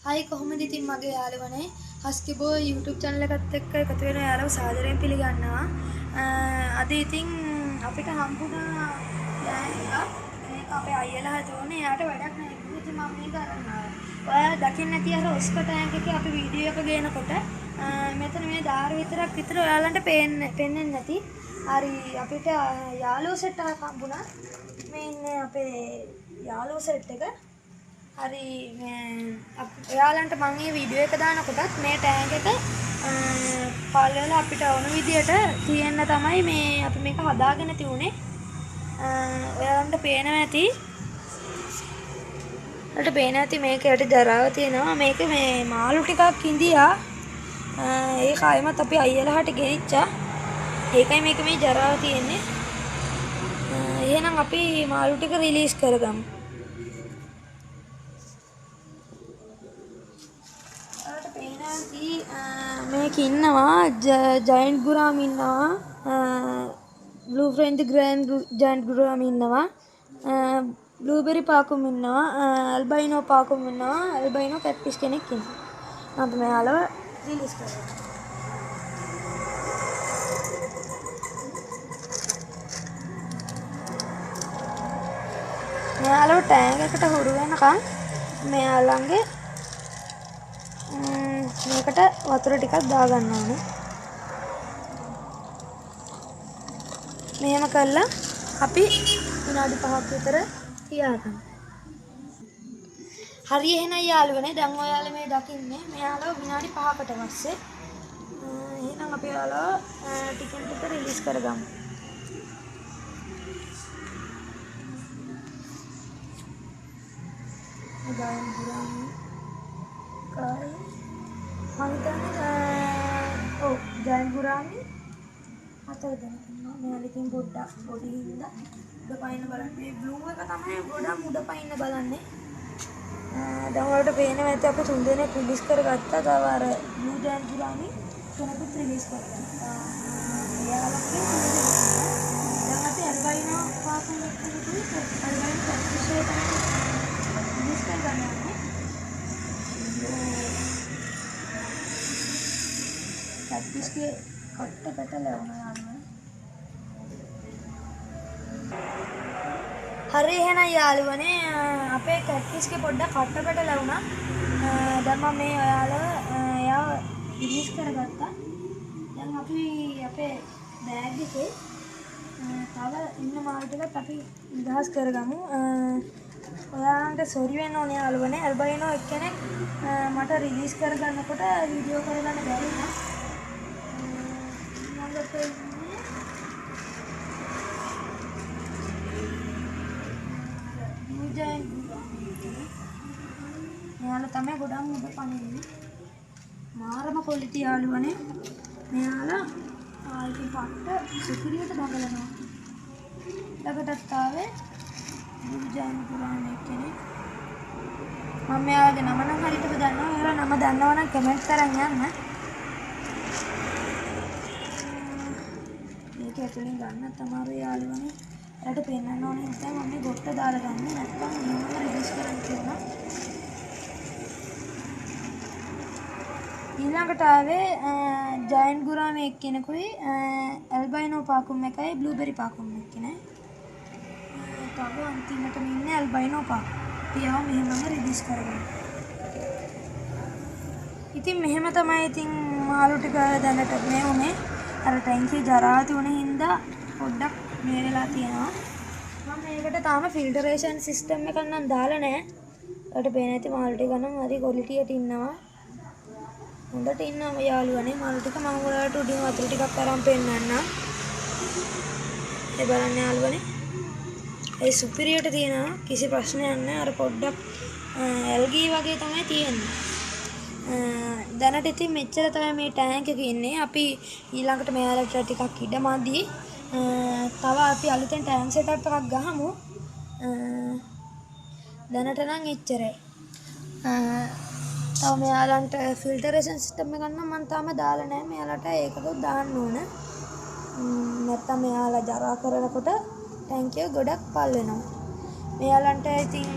හයි කොහොමද ඉතින් මගේ යාළුවනේ හස්කිබෝ YouTube channel එකත් එක්ක එකතු වෙන යාළුවෝ සාදරයෙන් පිළිගන්නවා. අද ඉතින් අපිට හම්බුණා එකක් මේක අපේ අයියලා හදුවනේ. යාට වැඩක් නැහැ. ඉතින් මම මේක අරන් ආවා. ඔයාලා දකින්න ඇති අර ඔස්කෝ ටැංක් එකේ අපි වීඩියෝ එක ගේනකොට මෙතන මේ දාර විතර ඔයාලන්ට පේන්නේ නැති. හරි අපිට යාළුවෝ සෙට් එකක් හම්බුණා. මේ ඉන්නේ අපේ යාළුවෝ සෙට් එක. හරි ඔයාලන්ට මම මේ වීඩියෝ එක දානකොටත් මේ ටැංක් එක පල්ලෙල අපිට ඕන විදියට තියෙන්න තමයි මේ අපි මේක හදාගෙන තියුනේ. ඔයාලන්ට පේනවා ඇති. ඔයාලට පේනවා ඇති මේක යට ජරාව තියෙනවා. මේක මේ මාළු ටිකක් ඉඳියා. ඒක ආයෙමත් අපි අයියලාට ගෙනිච්චා. ඒකයි මේක මේ ජරාව තියෙන්නේ. එහෙනම් අපි මාළු ටික රිලීස් කරගමු. මේක ඉන්නවා ජයන්ට් ගුරාම් ඉන්නවා බ්ලූ ෆ්‍රෙන්ච් ග්‍රෑන්ඩ් ජයන්ට් ගුරාම් ඉන්නවා බ්ලූබෙරි පාකුම් ඉන්නවා ඇල්බයිනෝ පාකුම් ඉන්නවා ඇල්බයිනෝ කැට්ෆිෂ් කෙනෙක් ඉන්නවා. අපි මෙයාලව රිලීස් කරමු. මෙයාලව ටැංක් එකට හුරු වෙනකන් මෙයාලන්ගේ මේකට වතුර ටිකක් දාගන්න ඕනේ. මෙහෙම කළා අපි විනාඩි 5ක් විතර තියාගන්න. හරි එහෙනම් යාළුවනේ දැන් ඔයාලා මේ දකින්නේ මෙයාලව විනාඩි 5කට පස්සේ එහෙනම් අපි ඔයාලව ටිකෙන් ටික රිලීස් කරගමු. දැන් ගුරාම කායි ජයන්ට් ගුරාමි 4 දෙනෙක් ඉන්නවා. මෙයාලා ඉතින් පොඩ්ඩක් පොඩි හින්දා උඩ පයින්න බලන්න. මේ බ්ලූ එක තමයි ගොඩක් උඩ පයින්න බලන්නේ. දැන් වලට පේනවා ඇත්ත අපි 3 දෙනෙක් රිලීස් කරගත්තා. තව අර බ්ලූ ජයන්ට් ගුරාමි කෙනෙකුත් රිලීස් කරගත්තා. එයාලගේ දැන් අපි අල්බයිනෝ පාකුම් එක්කදී අල්බයිනෝ කැට්ෆිෂ් එක රිලීස් කරගන්නවා. कॅटफिश के कट्ट कट्ट ලැබුණා යාළුවනේ. හරි එහෙනම් යාළුවනේ අපේ කැට්ෆිෂ් के පොඩ්ඩක් කට්ට කට්ට ලැබුණා. දැන් මම මේ එයාව රිලීස් කරගත්තා. දැන් අපි අපේ බෑග් එකේ තව ඉන්න මාළු ටිකත් අපි නිදහස් කරගමු. ඔයාලන්ට සෝරි වෙන්න ඕනේ යාළුවනේ. ඇල්බයිනෝ එක්කෙනෙක් මට රිලීස් කරගන්නකොට වීඩියෝ කරගන්න බැරි වුණා. මෙයාලා තමයි ගොඩක් උඩ පනින්නේ. මාරම කොලිටි යාළුවනේ. මෙයාලා ඉතින් පට්ට සුපිරියට දඟලනවා. ළඟටත් ආවේ ජයන්ට් ගුරාම් කෙනෙක්. මම මෙයාගේ නම නම් හරියටම දන්නවා. ඔයාලා නම දන්නවනම් කමෙන්ට් කරන් යන්න. මේක ඇතුලෙන් ගන්න තමයි යාළුවනේ. එයාට පෙන්නන්න ඕනේ නිසා මම මේ ගොට්ට දාලා ගන්න. නැත්නම් නියම රිලීස් කරන්න කියනවා. ඊළඟට ආවේ ජයන්ට් ගුරාම් එක්කෙනෙකුයි ඇල්බයිනෝ පාකුම් එකයි බ්ලූබෙරි පාකුම් එක්කෙනයි. තව අන්තිමටම ඉන්නේ ඇල්බයිනෝ පාකුම්. පියව මෙහෙමම රිලීස් කරගන්න. ඉතින් මෙහෙම තමයි ඉතින් මාළු ටික දැනට මේ උනේ. අර ටැංකිය ජරා තුනේ හින්දා පොඩ්ඩක් මේ වෙලා තියෙනවා. මම මේකට තාම ෆිල්ටරේෂන් සිස්ටම් එකක් නම් දාලා නැහැ. ඔයාලට පේන ඇති මාළු ටික නම් හරි ක්වොලිටියට ඉන්නවා. හොඳට ඉන්නවා යාළුවනේ මාළු ටික. මම ඔයාලට උඩින් වතුර ටිකක් අරන් පෙන්නන්නම්. ඒ බලන්න යාළුවනේ. ඒ සුපිරියට තියෙනවා. කිසි ප්‍රශ්නයක් නැහැ. අර පොඩ්ඩක් ඇල්ගී වගේ තමයි තියෙන්නේ. දැනට ඉතින් මෙච්චර තමයි මේ ටැංක් එකේ ඉන්නේ. අපි ඊළඟට මෙයාලට ටිකක් ඉඩමදී තව අපි අලුතෙන් ටැංක් සෙටප් එකක් ගහමු. දැනට නම් එච්චරයි. තව මෙයාලන්ට ෆිල්ටරේෂන් සිස්ටම් එකක් නම් මම තාම දාලා නැහැ. මෙයාලට ඒකත් දාන්න ඕන. නැත්තම් මෙයාලා ජරා කරනකොට ටැංකිය ගොඩක් පල් වෙනවා. මෙයාලන්ට ඉතින්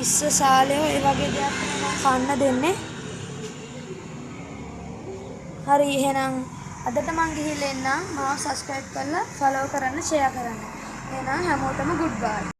ඉස්ස සාලේ ඒ වගේ දේවල් මම කන්න දෙන්නේ. හරි එහෙනම් අදට මං ගිහිල්ලා එන්නම්. මාව subscribe කරලා follow කරන්න share කරන්න. එහෙනම් හැමෝටම goodbye.